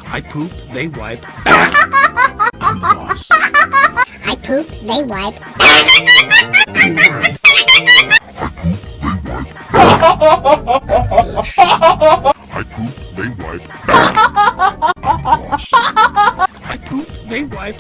I poop, they wipe. I'm the boss. I poop, they wipe. I'm the boss. I poop, they wipe. I poop, they wipe.